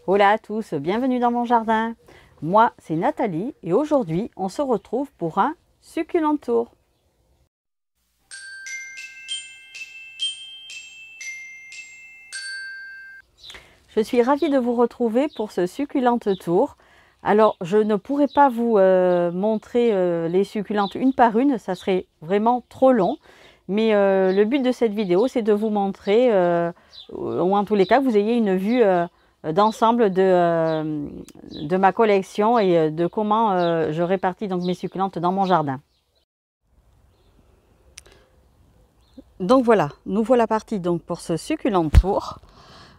Hola à tous, bienvenue dans mon jardin. Moi, c'est Nathalie et aujourd'hui, on se retrouve pour un succulent tour. Je suis ravie de vous retrouver pour ce succulent tour. Alors, je ne pourrai pas vous montrer les succulentes une par une, ça serait vraiment trop long. Mais le but de cette vidéo, c'est de vous montrer, ou en tous les cas, que vous ayez une vue d'ensemble de ma collection et de comment je répartis donc mes succulentes dans mon jardin. Donc voilà, nous voilà partis donc pour ce succulent tour.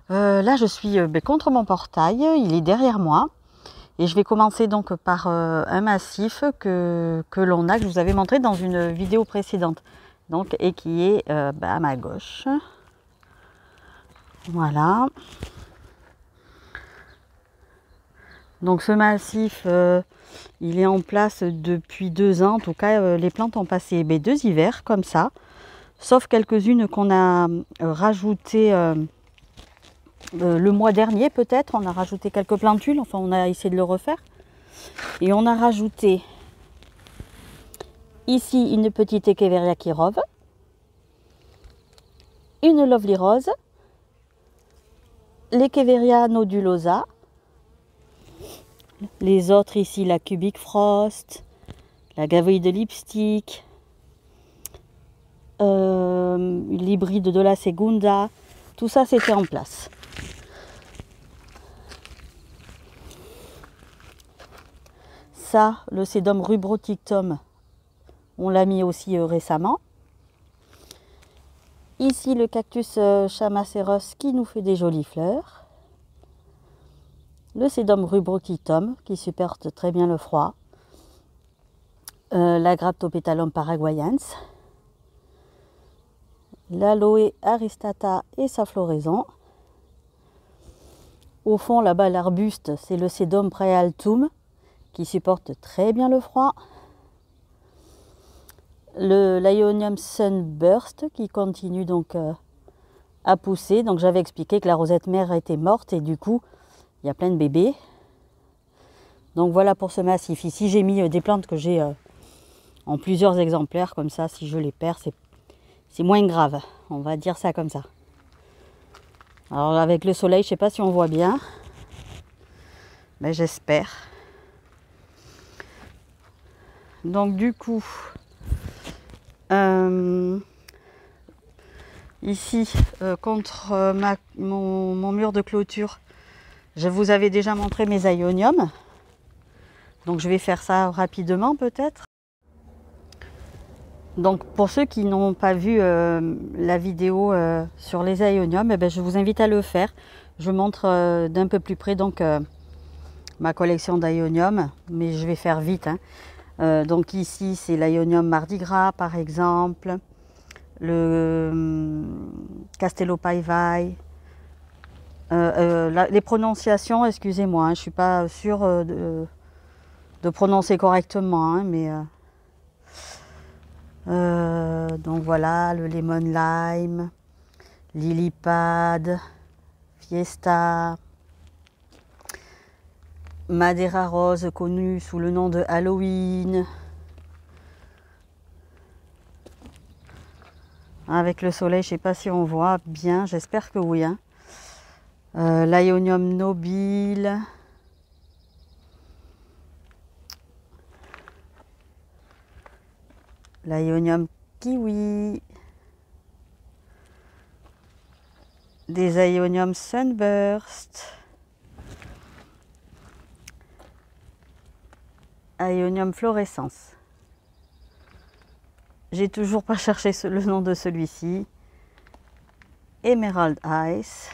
Là, je suis contre mon portail, il est derrière moi. Et je vais commencer donc par un massif que l'on a, que je vous avais montré dans une vidéo précédente. Donc, et qui est à ma gauche. Voilà. Donc ce massif, il est en place depuis 2 ans. En tout cas, les plantes ont passé 2 hivers comme ça. Sauf quelques-unes qu'on a rajoutées le mois dernier peut-être. On a rajouté quelques plantules. Enfin, on a essayé de le refaire. Et on a rajouté ici une petite Echeveria Kirov, une Lovely Rose, l'Echeveria nodulosa, les autres ici la Cubic Frost, la Gavoïde de Lipstick, l'hybride de la Segunda, tout ça c'était en place. Ça, le Sedum rubrotictum, on l'a mis aussi récemment. Ici le cactus Chamaceros qui nous fait des jolies fleurs. Le Sedum rubrotictum qui supporte très bien le froid. La Graptopétalum paraguayens. L'Aloe aristata et sa floraison. Au fond là-bas l'arbuste c'est le Sedum praealtum qui supporte très bien le froid. Le l'Ionium Sunburst qui continue donc à pousser. Donc j'avais expliqué que la rosette mère était morte et du coup il y a plein de bébés. Donc voilà pour ce massif. Ici j'ai mis des plantes que j'ai en plusieurs exemplaires, comme ça si je les perds c'est moins grave, on va dire ça comme ça. Alors avec le soleil, je ne sais pas si on voit bien, mais j'espère. Donc du coup, ici contre mon mur de clôture, je vous avais déjà montré mes aïoniums. Donc je vais faire ça rapidement peut-être. Donc pour ceux qui n'ont pas vu la vidéo sur les aïoniums, je vous invite à le faire. Je montre d'un peu plus près donc ma collection d'aïoniums, mais je vais faire vite. Donc ici c'est l'aïonium Mardi Gras par exemple, le Castello Paivai. Les prononciations, excusez-moi, je ne suis pas sûre de prononcer correctement, mais donc voilà, le Lemon Lime, Lily-Pad, Fiesta, Madeira Rose connu sous le nom de Halloween. Avec le soleil, je ne sais pas si on voit bien, j'espère que oui. L'Ionium Nobile. L'Ionium Kiwi. Des Ionium Sunburst. Ionium Fluorescence. J'ai toujours pas cherché le nom de celui-ci. Emerald Ice.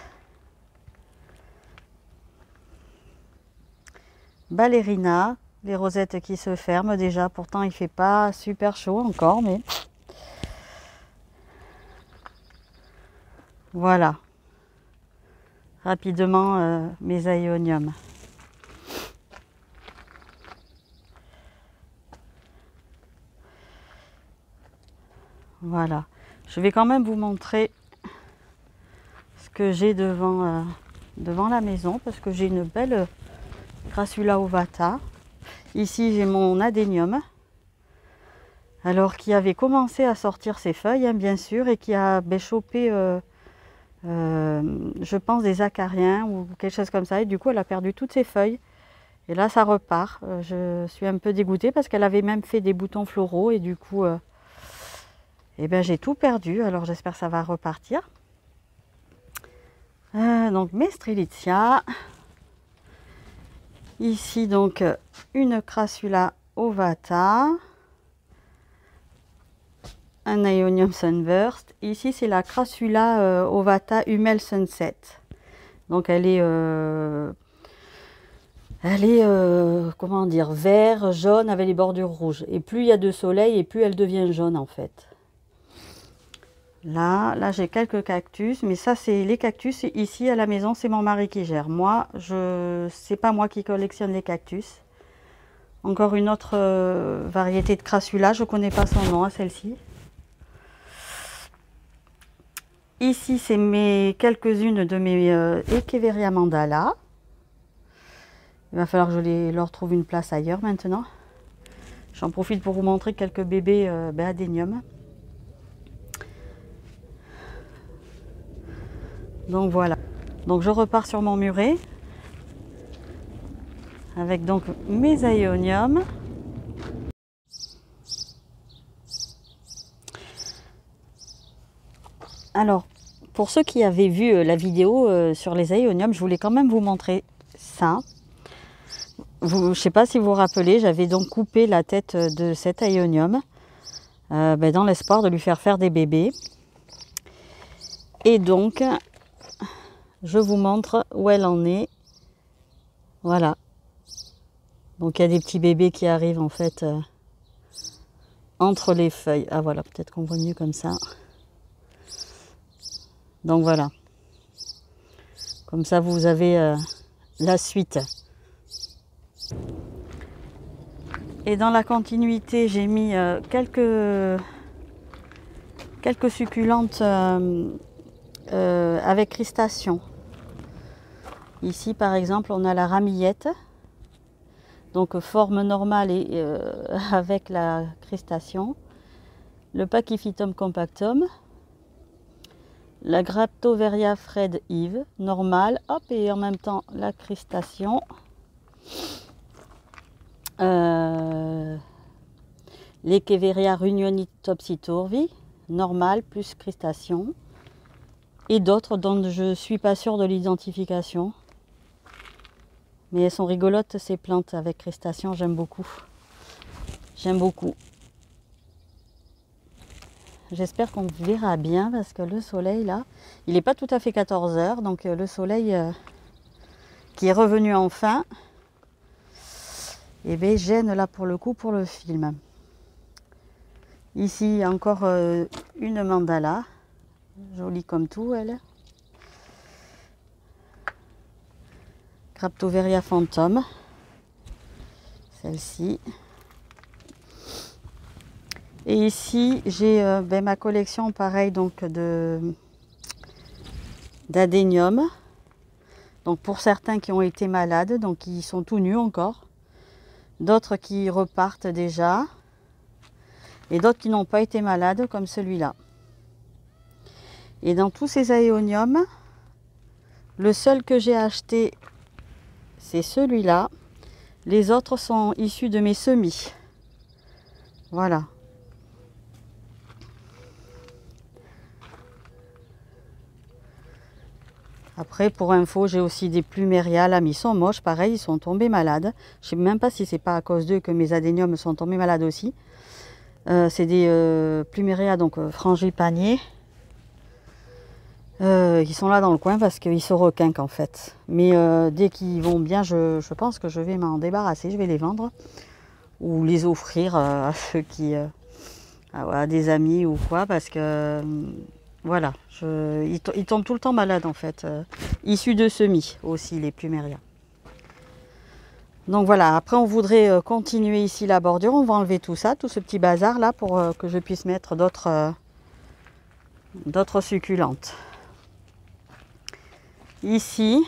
Ballerina, les rosettes qui se ferment déjà. Pourtant, il fait pas super chaud encore, mais voilà. Rapidement, mes aïoniums. Voilà. Je vais quand même vous montrer ce que j'ai devant devant la maison parce que j'ai une belle Crassula ovata. Ici j'ai mon adénium, alors qui avait commencé à sortir ses feuilles, hein, bien sûr, et qui a chopé, je pense, des acariens ou quelque chose comme ça, et du coup elle a perdu toutes ses feuilles. Et là ça repart. Je suis un peu dégoûtée parce qu'elle avait même fait des boutons floraux, et du coup eh ben, j'ai tout perdu. Alors j'espère que ça va repartir. Donc mes Strelitzia. Ici donc une Crassula ovata, un Aeonium Sunburst. Ici c'est la Crassula ovata Hummel Sunset. Donc elle est comment dire, vert, jaune avec les bordures rouges. Et plus il y a de soleil et plus elle devient jaune en fait. Là j'ai quelques cactus, mais ça c'est les cactus ici à la maison, c'est mon mari qui gère. Moi, c'est pas moi qui collectionne les cactus. Encore une autre variété de Crassula, je connais pas son nom, celle-ci. Ici c'est quelques-unes de mes Echeveria mandala. Il va falloir que je leur trouve une place ailleurs maintenant. J'en profite pour vous montrer quelques bébés adénium. Donc voilà, donc je repars sur mon muret avec donc mes aéoniums. Alors, pour ceux qui avaient vu la vidéo sur les aéoniums, je voulais quand même vous montrer ça. Je ne sais pas si vous vous rappelez, j'avais donc coupé la tête de cet aéonium dans l'espoir de lui faire des bébés. Et donc, je vous montre où elle en est. Voilà. Donc il y a des petits bébés qui arrivent en fait entre les feuilles. Ah voilà, peut-être qu'on voit mieux comme ça. Donc voilà. Comme ça vous avez la suite. Et dans la continuité, j'ai mis quelques succulentes avec cristation. Ici par exemple on a la ramillette, donc forme normale et avec la cristation, le Pachyphytum compactum, la Graptoveria Fred Eve normale, hop, et en même temps la cristation, l'Echeveria Rugnoni Topsy-Turvy normale plus cristation, et d'autres dont je ne suis pas sûre de l'identification. Mais elles sont rigolotes ces plantes avec cristation, j'aime beaucoup. J'aime beaucoup. J'espère qu'on verra bien parce que le soleil là, il n'est pas tout à fait 14 h, donc le soleil qui est revenu enfin, et bien gêne là pour le coup pour le film. Ici encore une mandala, jolie comme tout elle. Graptoveria Phantom, celle-ci. Et ici, j'ai ma collection, pareil, donc d'adénium. Donc pour certains qui ont été malades, donc qui sont tout nus encore. D'autres qui repartent déjà. Et d'autres qui n'ont pas été malades, comme celui-là. Et dans tous ces aéoniums, le seul que j'ai acheté, c'est celui-là. Les autres sont issus de mes semis. Voilà. Après, pour info, j'ai aussi des pluméria. Là, mais ils sont moches, pareil, ils sont tombés malades. Je ne sais même pas si c'est pas à cause d'eux que mes adéniums sont tombés malades aussi. C'est des pluméria, donc frangipaniers. Ils sont là dans le coin parce qu'ils se requinquent en fait. Mais dès qu'ils vont bien, je pense que je vais m'en débarrasser. Je vais les vendre ou les offrir à ceux qui, à des amis ou quoi, parce que voilà, ils tombent tout le temps malades en fait. Issus de semis aussi les pluméria. Donc voilà, après on voudrait continuer ici la bordure. On va enlever tout ça, tout ce petit bazar là pour que je puisse mettre d'autres succulentes. Ici,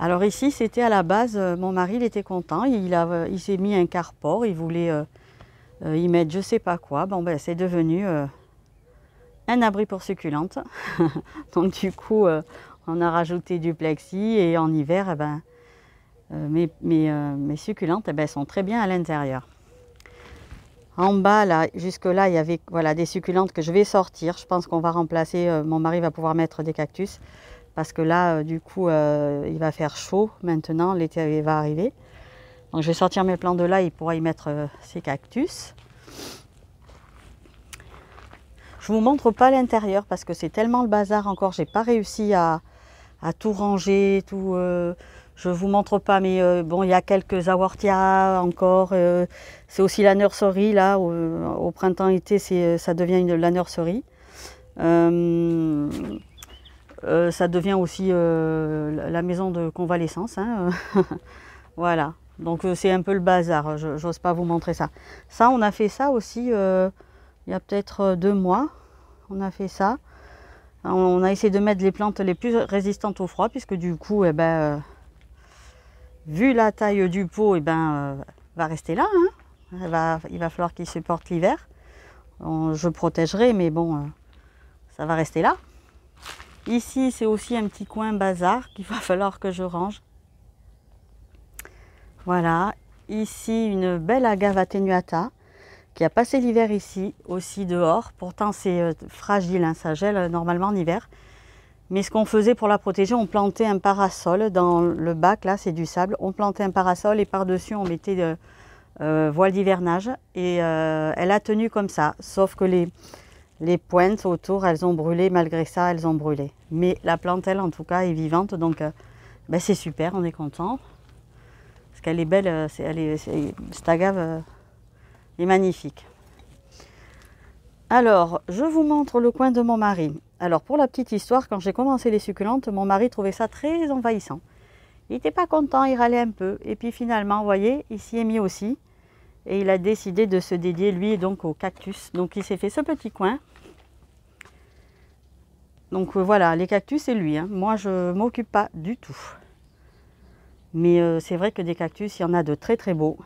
Alors ici, c'était à la base, mon mari, il était content. Il s'est mis un carport, il voulait y mettre je sais pas quoi. Bon, ben, c'est devenu un abri pour succulentes. Donc du coup, on a rajouté du plexi et en hiver, eh ben, mes succulentes, eh ben, sont très bien à l'intérieur. En bas, là, jusque là, il y avait voilà, des succulentes que je vais sortir. Je pense qu'on va remplacer, mon mari va pouvoir mettre des cactus. Parce que là, du coup, il va faire chaud maintenant, l'été va arriver. Donc je vais sortir mes plants de là, il pourra y mettre ses cactus. Je ne vous montre pas l'intérieur parce que c'est tellement le bazar encore. J'ai pas réussi à tout ranger, tout. Je vous montre pas, mais bon, il y a quelques aortias encore. C'est aussi la nurserie là. Au printemps-été, ça devient la nurserie. Ça devient aussi la maison de convalescence. Hein. Voilà. Donc c'est un peu le bazar. Je n'ose pas vous montrer ça. Ça, on a fait ça aussi il y a peut-être 2 mois. On a fait ça. On a essayé de mettre les plantes les plus résistantes au froid, puisque du coup, eh ben, vu la taille du pot, eh ben, va rester là. Hein. Il va falloir qu'il supporte l'hiver. Je protégerai, mais bon, ça va rester là. Ici, c'est aussi un petit coin bazar qu'il va falloir que je range. Voilà. Ici, une belle agave attenuata qui a passé l'hiver ici, aussi dehors. Pourtant, c'est fragile, hein, ça gèle normalement en hiver. Mais ce qu'on faisait pour la protéger, on plantait un parasol dans le bac, là, c'est du sable. On plantait un parasol et par-dessus, on mettait de voile d'hivernage. Et elle a tenu comme ça, sauf que les pointes autour, elles ont brûlé. Malgré ça, elles ont brûlé. Mais la plante, elle, en tout cas, est vivante. Donc, ben, c'est super, on est content. Parce qu'elle est belle, cette agave est magnifique. Alors, je vous montre le coin de mon mari. Alors, pour la petite histoire, quand j'ai commencé les succulentes, mon mari trouvait ça très envahissant. Il n'était pas content, il râlait un peu. Et puis finalement, vous voyez, il s'y est mis aussi. Et il a décidé de se dédier, lui, donc au cactus. Donc, il s'est fait ce petit coin. Donc, voilà, les cactus, c'est lui. Hein. Moi, je ne m'occupe pas du tout. Mais c'est vrai que des cactus, il y en a de très, très beaux.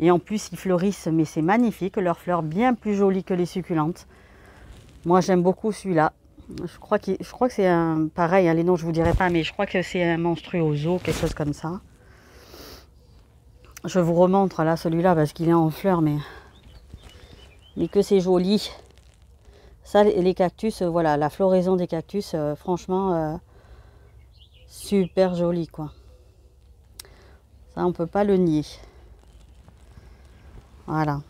Et en plus, ils fleurissent, mais c'est magnifique. Leurs fleurs bien plus jolies que les succulentes. Moi, j'aime beaucoup celui-là. Je crois que c'est un... Pareil, hein, les noms, je ne vous dirai pas, mais je crois que c'est un monstruoso, quelque chose comme ça. Je vous remontre là celui-là parce qu'il est en fleurs, mais que c'est joli. Ça, les cactus, voilà, la floraison des cactus, franchement, super joli, quoi. Ça, on peut pas le nier. Voilà.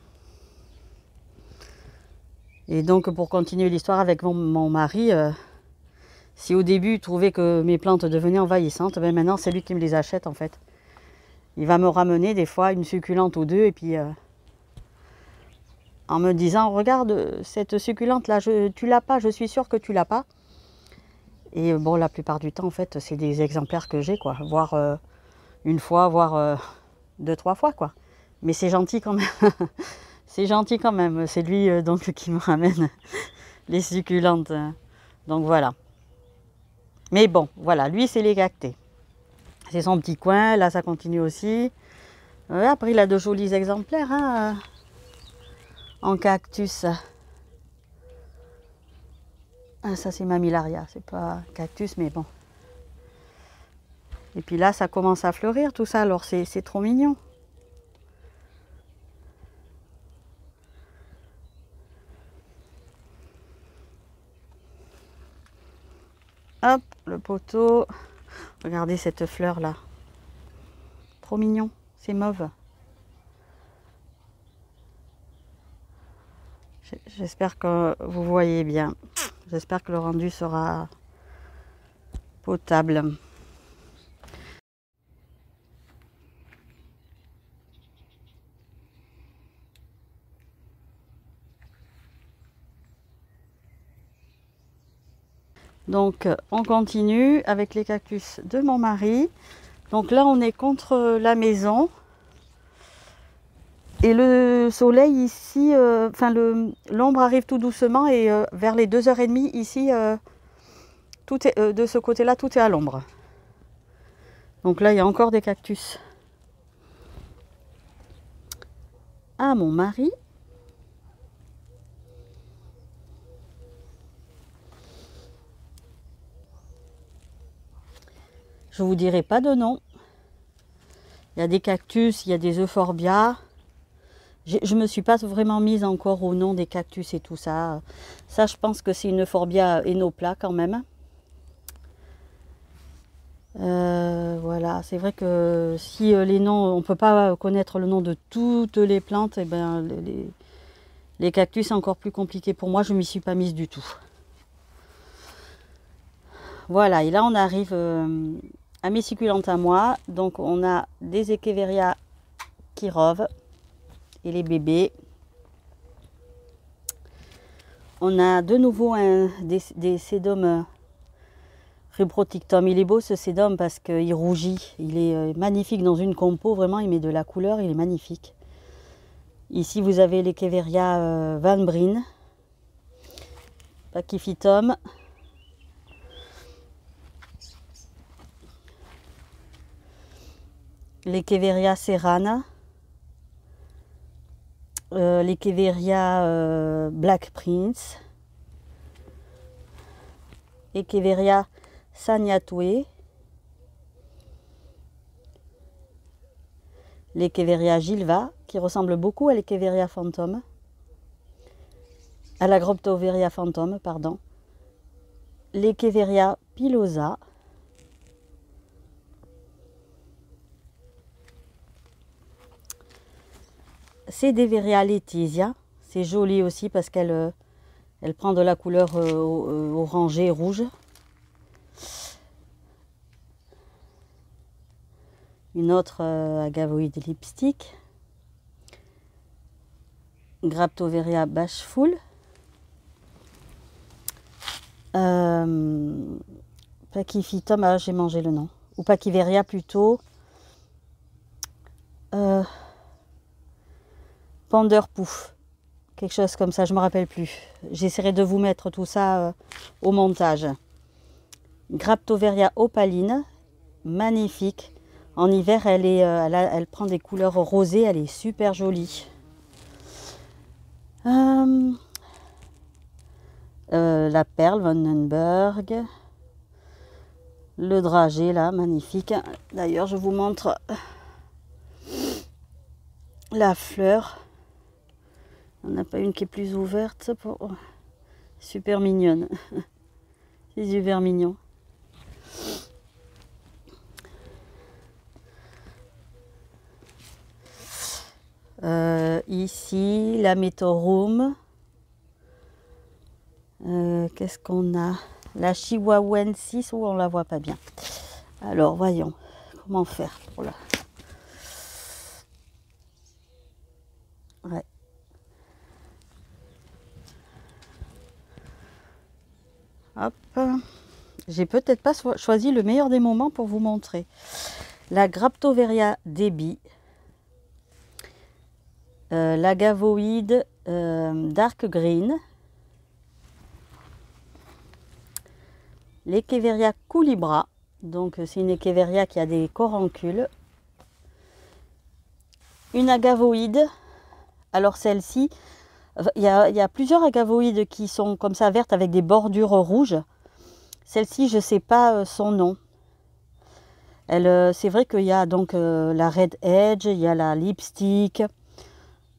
Et donc, pour continuer l'histoire avec mon mari, si au début il trouvait que mes plantes devenaient envahissantes, ben maintenant c'est lui qui me les achète en fait. Il va me ramener des fois une succulente ou deux et puis en me disant regarde cette succulente là, tu l'as pas, je suis sûre que tu l'as pas. Et bon, la plupart du temps en fait c'est des exemplaires que j'ai quoi, voire une fois, voire 2-3 fois quoi. Mais c'est gentil quand même. C'est gentil quand même. C'est lui donc qui me ramène les succulentes. Donc voilà. Mais bon, voilà, lui c'est les cactés. C'est son petit coin, là ça continue aussi. Après il a de jolis exemplaires hein, en cactus. Ah, ça c'est Mammillaria, c'est pas cactus mais bon. Et puis là ça commence à fleurir tout ça, alors c'est trop mignon. Hop, le poteau. Regardez cette fleur là. Trop mignon, c'est mauve. J'espère que vous voyez bien. J'espère que le rendu sera potable. Donc on continue avec les cactus de mon mari. Donc là on est contre la maison. Et le soleil ici, l'ombre arrive tout doucement et vers les 2h30 ici, tout est, de ce côté-là, tout est à l'ombre. Donc là, il y a encore des cactus à mon mari. Je vous dirai pas de nom. Il y a des cactus, il y a des euphorbias. Je me suis pas vraiment mise encore au nom des cactus et tout ça. Ça, je pense que c'est une euphorbia enopla quand même. Voilà, c'est vrai que si les noms, on ne peut pas connaître le nom de toutes les plantes, et ben les cactus c'est encore plus compliqué pour moi, je ne m'y suis pas mise du tout. Voilà, et là on arrive à mes succulentes à moi. Donc on a des Echeveria qui rovent et les bébés. On a de nouveau des sédums Rubrotictum. Il est beau ce sédum parce qu'il rougit. Il est magnifique dans une compo, vraiment il met de la couleur, il est magnifique. Ici vous avez l'Echeveria Van Brien, Pachyphytum. L'Echeveria serrana, l'Echeveria Black Prince, Echeveria Sagnatue, l'Echeveria Gilva, qui ressemble beaucoup à l'Echeveria Phantom, à la Graptoveria Phantom, pardon, l'Echeveria pilosa, Cederveria Letizia, c'est joli aussi parce qu'elle elle prend de la couleur orangée rouge. Une autre agavoïde lipstick, Graptoveria Bashful, Pachyphytum, ah, j'ai mangé le nom, ou Pachyveria plutôt, Panderpouf, quelque chose comme ça, je ne me rappelle plus. J'essaierai de vous mettre tout ça au montage. Graptoveria opaline, magnifique. En hiver, elle prend des couleurs rosées, elle est super jolie. La perle Vandenberg, le dragée là, magnifique. D'ailleurs, je vous montre la fleur. On n'a pas une qui est plus ouverte. Super mignonne. C'est super mignon. Ici, la Metorum. Qu'est-ce qu'on a? La Chihuahuensis, où on la voit pas bien. Alors, voyons. Comment faire pour la... Ouais. Hop. J'ai peut-être pas choisi le meilleur des moments pour vous montrer. La Graptoveria Debi. L'agavoïde Dark Green. L'Echeveria Culibra. Donc c'est une Echeveria qui a des corancules. Une agavoïde. Alors celle-ci, il y a plusieurs agavoïdes qui sont comme ça vertes avec des bordures rouges. Celle-ci, je ne sais pas son nom. C'est vrai qu'il y a donc la Red Edge, il y a la Lipstick,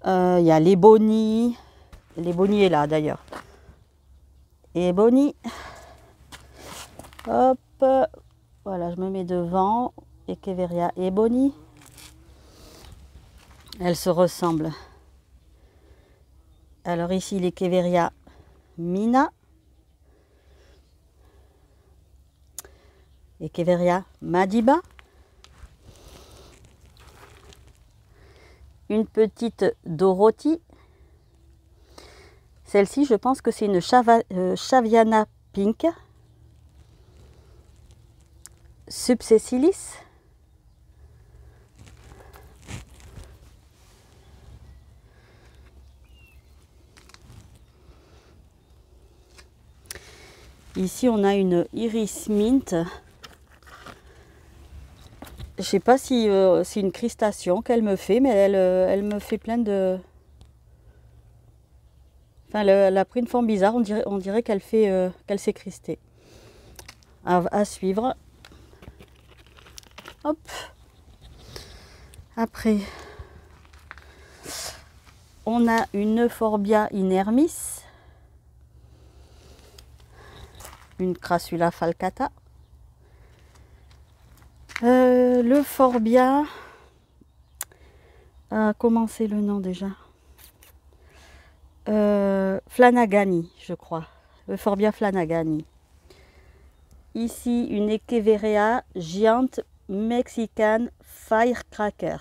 il y a l'Ebony. L'Ebony est là d'ailleurs. Ebony. Hop. Voilà, je me mets devant. Echeveria Ebony. Elles se ressemblent. Alors ici, l'Echeveria Mina. Echeveria Madiba. Une petite Dorothy. Celle-ci, je pense que c'est une Chaviana Pink. Subsessilis. Ici, on a une Iris Mint. Je sais pas si c'est une cristation qu'elle me fait, mais elle me fait plein de... Enfin, elle a pris une forme bizarre, on dirait qu'elle s'est cristée. À suivre. Hop. Après, on a une Euphorbia inermis, une Crassula falcata. L'Euphorbia, comment c'est le nom déjà? Flanagani, je crois. Euphorbia Flanagani. Ici, une Echeveria Giant Mexican Firecracker.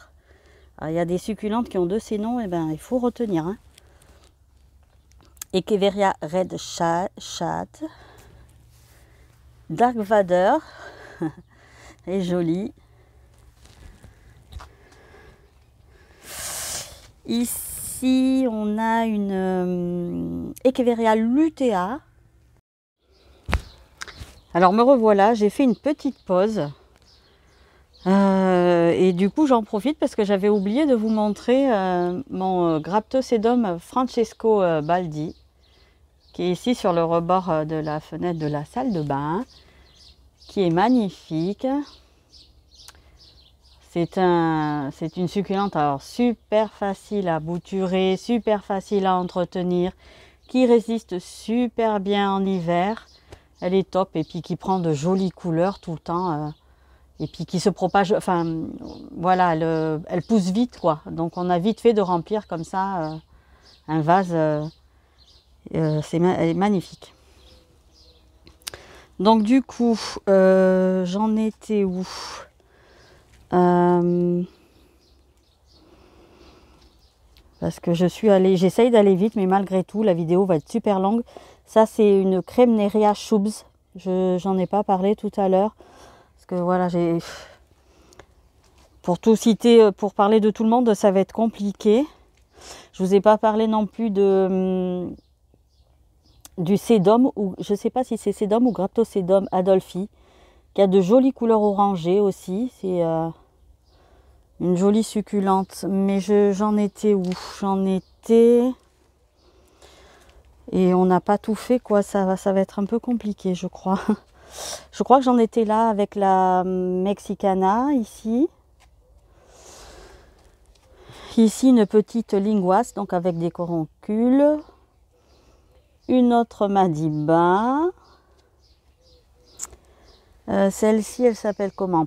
Alors, il y a des succulentes qui ont de ces noms, et ben il faut retenir. Hein. Echeveria Red Chat. Dark Vader. Elle est jolie. Ici, on a une Echeveria lutea. Alors me revoilà, j'ai fait une petite pause. Et du coup, j'en profite parce que j'avais oublié de vous montrer mon Graptosedum Francesco Baldi, qui est ici sur le rebord de la fenêtre de la salle de bain, qui est magnifique. C'est une succulente alors super facile à bouturer, super facile à entretenir, qui résiste super bien en hiver. Elle est top et puis qui prend de jolies couleurs tout le temps. Et puis qui se propage, enfin voilà, elle pousse vite quoi. Donc on a vite fait de remplir comme ça un vase. Elle est magnifique. Donc du coup, j'en étais où? Parce que j'essaye d'aller vite, mais malgré tout, la vidéo va être super longue. Ça, c'est une crème Nerea Shubs. J'en ai pas parlé tout à l'heure. Parce que voilà, pour tout citer, pour parler de tout le monde, ça va être compliqué. Je vous ai pas parlé non plus du Sedum, ou je sais pas si c'est Sedum ou Graptosedum Adolphi, qui a de jolies couleurs orangées aussi. C'est une jolie succulente. Mais j'en étais où? J'en étais... Et on n'a pas tout fait, quoi. Ça va être un peu compliqué, je crois. Je crois que j'en étais là avec la Mexicana, ici. Ici, une petite linguace, donc avec des coroncules. Une autre Madiba. Celle-ci, elle s'appelle comment?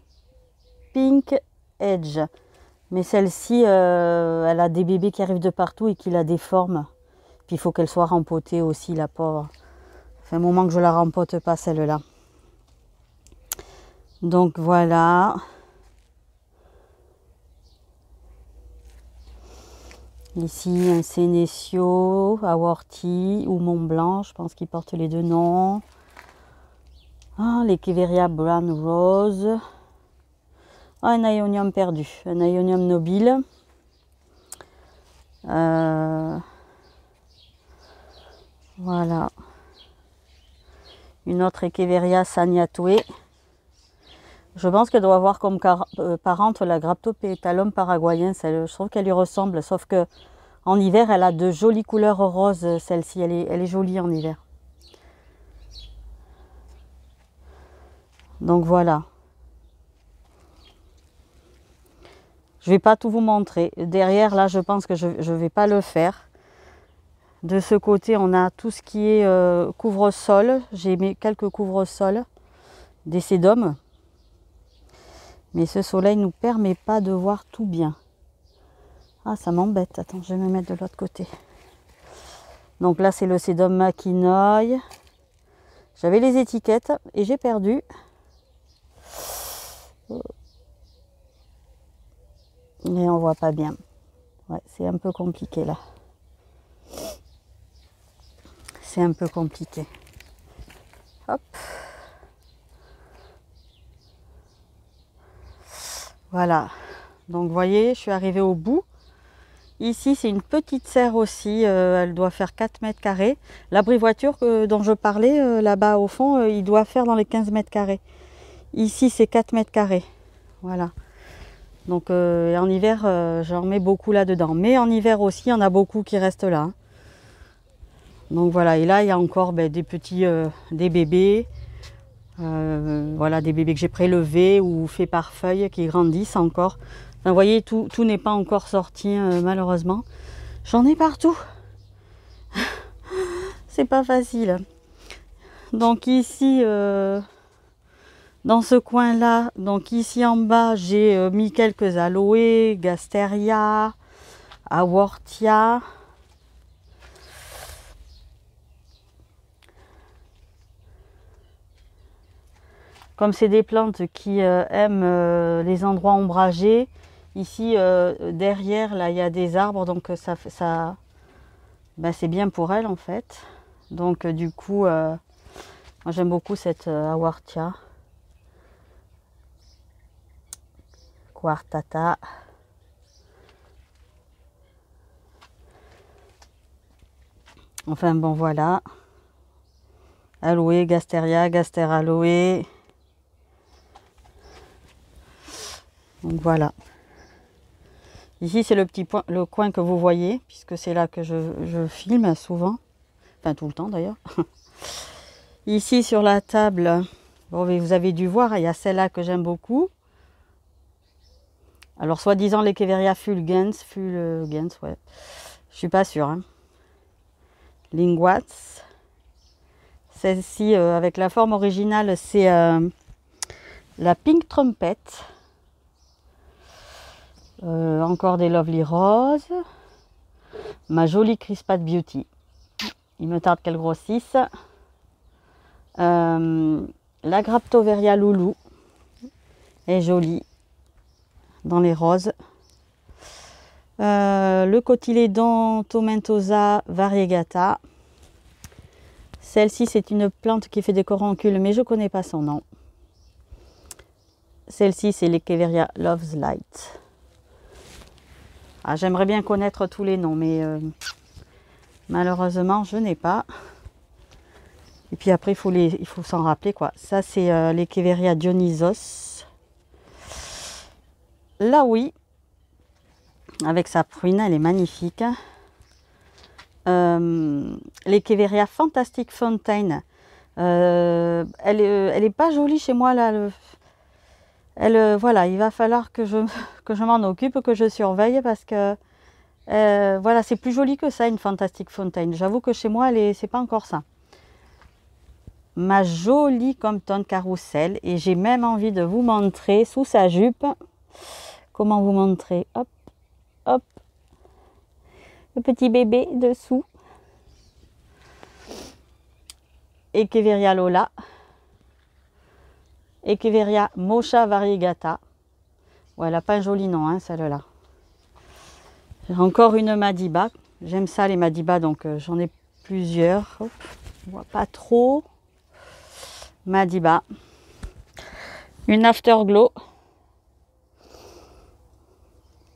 Pink Edge. Mais celle-ci, elle a des bébés qui arrivent de partout et qui la déforment. Puis il faut qu'elle soit rempotée aussi, la pauvre. Ça fait un moment que je la rempote pas, celle-là. Donc voilà. Ici, un Senecio, Aorti ou Mont Blanc, je pense qu'ils portent les deux noms. Ah, l'Echeveria Brown Rose. Ah, un Ionium perdu, un Ionium nobile. Voilà. Une autre Echeveria Sagnatue. Je pense qu'elle doit avoir comme parente la Graptopétalum paraguayen. Je trouve qu'elle lui ressemble, sauf que en hiver, elle a de jolies couleurs roses, celle-ci. Elle est jolie en hiver. Donc voilà. Je ne vais pas tout vous montrer. Derrière, là, je pense que je ne vais pas le faire. De ce côté, on a tout ce qui est couvre-sol. J'ai mis quelques couvre-sols, des sédums. Mais ce soleil ne nous permet pas de voir tout bien. Ah, ça m'embête. Attends, je vais me mettre de l'autre côté. Donc là, c'est le sédum Maquinoy. J'avais les étiquettes et j'ai perdu. Mais on voit pas bien. Ouais, c'est un peu compliqué là. C'est un peu compliqué. Hop. Voilà. Donc vous voyez, je suis arrivée au bout. Ici, c'est une petite serre aussi. Elle doit faire 4 mètres carrés. L'abri voiture dont je parlais, là-bas au fond, il doit faire dans les 15 mètres carrés. Ici, c'est 4 mètres carrés. Voilà. Donc et en hiver, j'en mets beaucoup là-dedans. Mais en hiver aussi, il y en a beaucoup qui restent là. Donc voilà, et là, il y a encore des petits, des bébés. Voilà, des bébés que j'ai prélevés ou faits par feuilles qui grandissent encore. Enfin, vous voyez, tout n'est pas encore sorti, malheureusement. J'en ai partout. C'est pas facile. Donc ici, dans ce coin-là, donc ici en bas, j'ai mis quelques aloés, gasteria, awortia. Comme c'est des plantes qui aiment les endroits ombragés, ici derrière, là, il y a des arbres, donc ça c'est bien pour elles en fait. Donc du coup, moi j'aime beaucoup cette awortia. Quartata. Enfin bon voilà. Aloe, gasteria, gaster aloe. Donc voilà. Ici c'est le petit point, le coin que vous voyez, puisque c'est là que je filme souvent. Enfin tout le temps d'ailleurs. Ici sur la table, bon, vous avez dû voir, il y a celle-là que j'aime beaucoup. Alors soi-disant l'Echeveria fulgens, ouais. Je suis pas sûre. Hein. Linguats. Celle-ci, avec la forme originale, c'est la Pink Trumpet. Encore des Lovely Roses. Ma jolie Crispat Beauty. Il me tarde qu'elle grossisse. La Graptoveria Loulou est jolie dans les roses. Le Cotylédon tomentosa variegata. Celle-ci, c'est une plante qui fait des coroncules, mais je ne connais pas son nom. Celle-ci, c'est l'Echeveria Love's Light. Ah, j'aimerais bien connaître tous les noms, mais malheureusement, je n'ai pas. Et puis après, il faut s'en rappeler, quoi. Ça, c'est l'Echeveria Dionysos. Là, oui. Avec sa prune, elle est magnifique. L'Echeveria Fantastic Fountain. Elle est pas jolie chez moi là. Voilà, il va falloir que je m'en occupe, que je surveille parce que voilà, c'est plus joli que ça une Fantastic Fountain. J'avoue que chez moi, c'est pas encore ça. Ma jolie Compton Carousel, et j'ai même envie de vous montrer sous sa jupe. Comment vous montrer? Hop, hop. Le petit bébé dessous. Echeveria Lola. Echeveria Mocha Variegata. Ouais, elle n'a pas un joli nom, hein, celle-là. J'ai encore une Madiba. J'aime ça, les Madiba, donc j'en ai plusieurs. Hop, on voit pas trop. Madiba. Une Afterglow.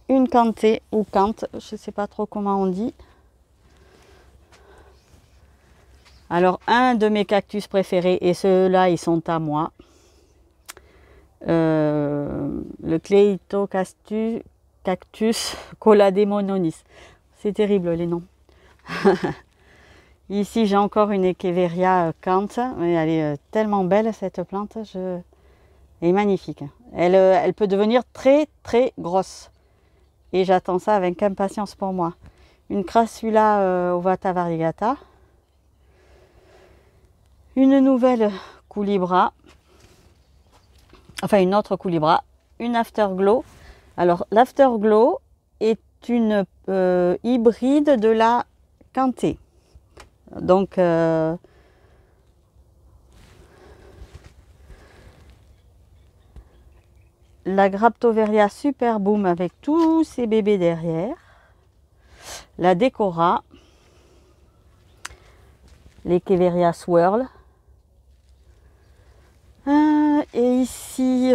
Une Canté ou Cante, je ne sais pas trop comment on dit. Alors, un de mes cactus préférés, et ceux-là, ils sont à moi. Le Cactus Colademononis. C'est terrible les noms. Ici, j'ai encore une Echeveria Cante. Elle est tellement belle, cette plante. Elle est magnifique. Elle peut devenir très, très grosse. Et j'attends ça avec impatience pour moi. Une Crassula ovata variegata. Une nouvelle Culebra. Enfin, une autre Culebra. Une Afterglow. Alors, l'Afterglow est une hybride de la Canté. Donc, la Graptoveria Super Boom avec tous ses bébés derrière. La Decora. L'Echeveria Swirl. Et ici,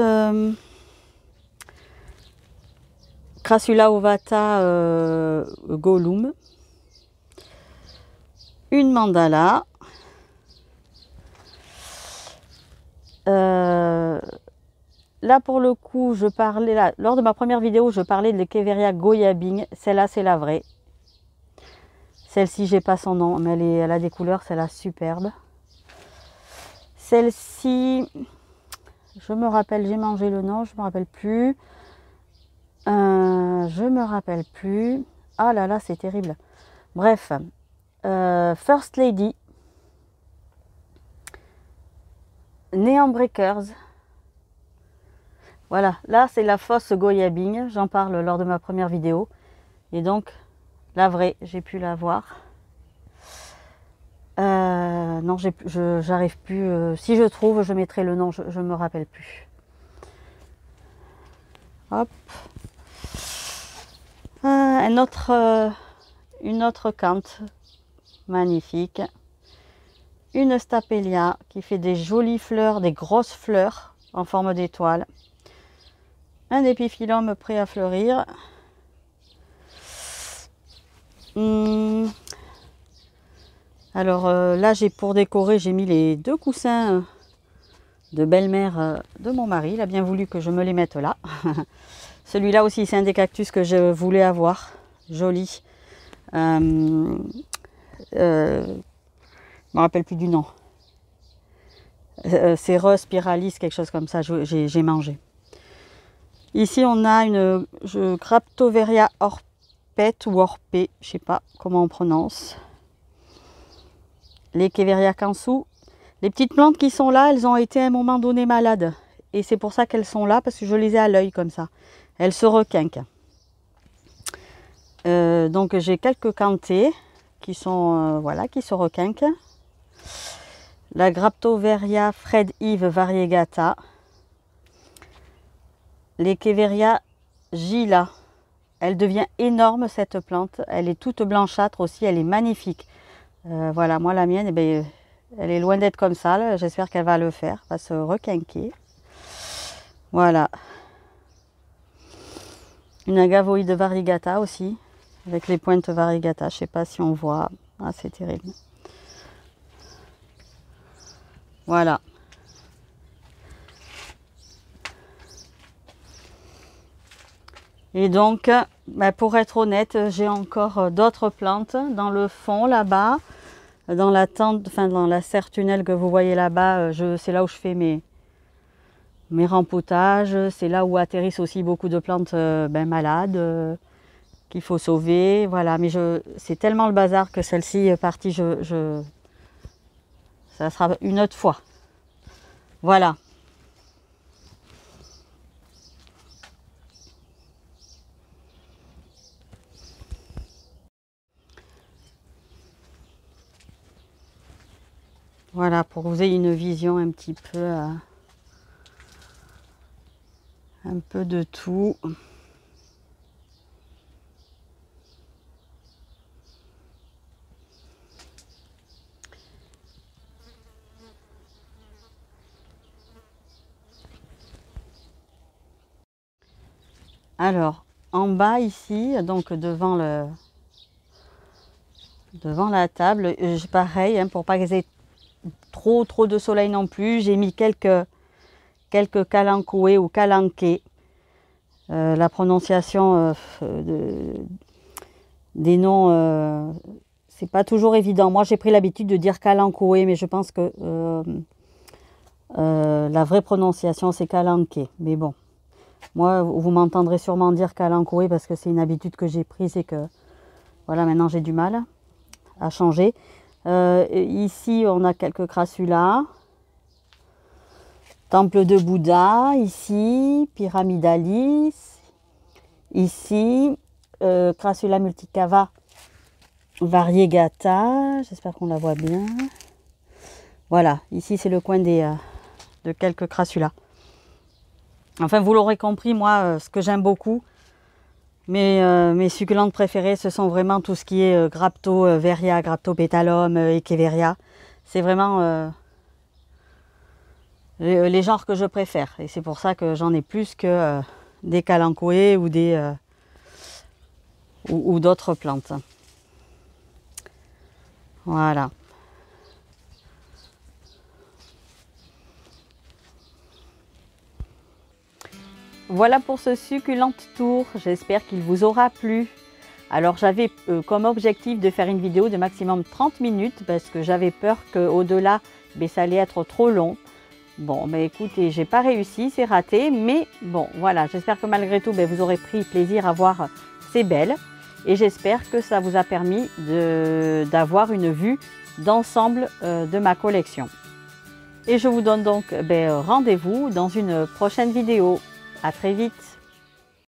Crassula ovata Gollum. Une Mandala. là pour le coup, je parlais, là, lors de ma première vidéo, je parlais de l'Echeveria goyabing. Celle-là, c'est la vraie. Celle-ci, j'ai pas son nom, mais elle a des couleurs, celle-là, superbe. Celle-ci, je me rappelle, j'ai mangé le nom, je me rappelle plus. Je me rappelle plus. Ah là là, c'est terrible. Bref, First Lady, Neon Breakers. Voilà, là c'est la fausse goyabing, j'en parle lors de ma première vidéo. Et donc, la vraie, j'ai pu la voir. Non, j'arrive plus. Si je trouve, je mettrai le nom, je ne me rappelle plus. Hop. Une autre cante magnifique. Une Stapelia qui fait des jolies fleurs, des grosses fleurs en forme d'étoile. Un épiphyllum prêt à fleurir. Alors là, pour décorer, j'ai mis les 2 coussins de belle-mère de mon mari. Il a bien voulu que je me les mette là. Celui-là aussi, c'est un des cactus que je voulais avoir. Joli. Je ne me rappelle plus du nom. C'est Rose Spiralis, quelque chose comme ça, j'ai mangé. Ici, on a une Graptoveria orpet ou orpé, je ne sais pas comment on prononce. L'Echeveria cansu. Les petites plantes qui sont là, elles ont été à un moment donné malades. Et c'est pour ça qu'elles sont là, parce que je les ai à l'œil comme ça. Elles se requinquent. Donc j'ai quelques cantées qui sont voilà, qui se requinquent. La Graptoveria Fred Yves variegata. L'Echeveria Gila. Elle devient énorme cette plante. Elle est toute blanchâtre aussi, elle est magnifique. Voilà, moi la mienne, eh bien, elle est loin d'être comme ça. J'espère qu'elle va le faire, va se requinquer. Voilà. Une agavoïde variegata aussi, avec les pointes variegata. Je ne sais pas si on voit. Ah, c'est terrible. Voilà. Et donc, pour être honnête, j'ai encore d'autres plantes dans le fond là-bas. Dans la tente, enfin dans la serre tunnel que vous voyez là-bas, c'est là où je fais mes rempoutages. C'est là où atterrissent aussi beaucoup de plantes malades qu'il faut sauver. Voilà, mais c'est tellement le bazar que celle-ci est partie. Ça sera une autre fois. Voilà. Voilà, pour que vous ayez une vision un petit peu de tout. Alors, en bas ici, donc devant la table, pareil, hein, pour pas qu'ils aient trop de soleil non plus, j'ai mis quelques calanchoé ou calanqué. La prononciation des noms, c'est pas toujours évident. Moi, j'ai pris l'habitude de dire calanchoé, mais je pense que la vraie prononciation, c'est calanqué. Mais bon, moi, vous m'entendrez sûrement dire calanchoé parce que c'est une habitude que j'ai prise et que, voilà, maintenant j'ai du mal à changer. Ici, on a quelques crassulas. Temple de Bouddha, ici, Pyramidalis, ici, Crassula multicava variegata, j'espère qu'on la voit bien. Voilà, ici c'est le coin de quelques crassulas. Enfin, vous l'aurez compris, moi, ce que j'aime beaucoup, mes succulentes préférées, ce sont vraiment tout ce qui est Graptoveria, Graptopétalum, Echeveria. C'est vraiment les genres que je préfère. Et c'est pour ça que j'en ai plus que des calanchoé ou ou d'autres plantes. Voilà. Voilà pour ce succulent tour, j'espère qu'il vous aura plu. Alors j'avais comme objectif de faire une vidéo de maximum 30 minutes parce que j'avais peur qu'au-delà, ça allait être trop long. Bon, écoutez, j'ai pas réussi, c'est raté, mais bon, voilà, j'espère que malgré tout, vous aurez pris plaisir à voir ces belles. Et j'espère que ça vous a permis d'avoir une vue d'ensemble de ma collection. Et je vous donne donc rendez-vous dans une prochaine vidéo. À très vite!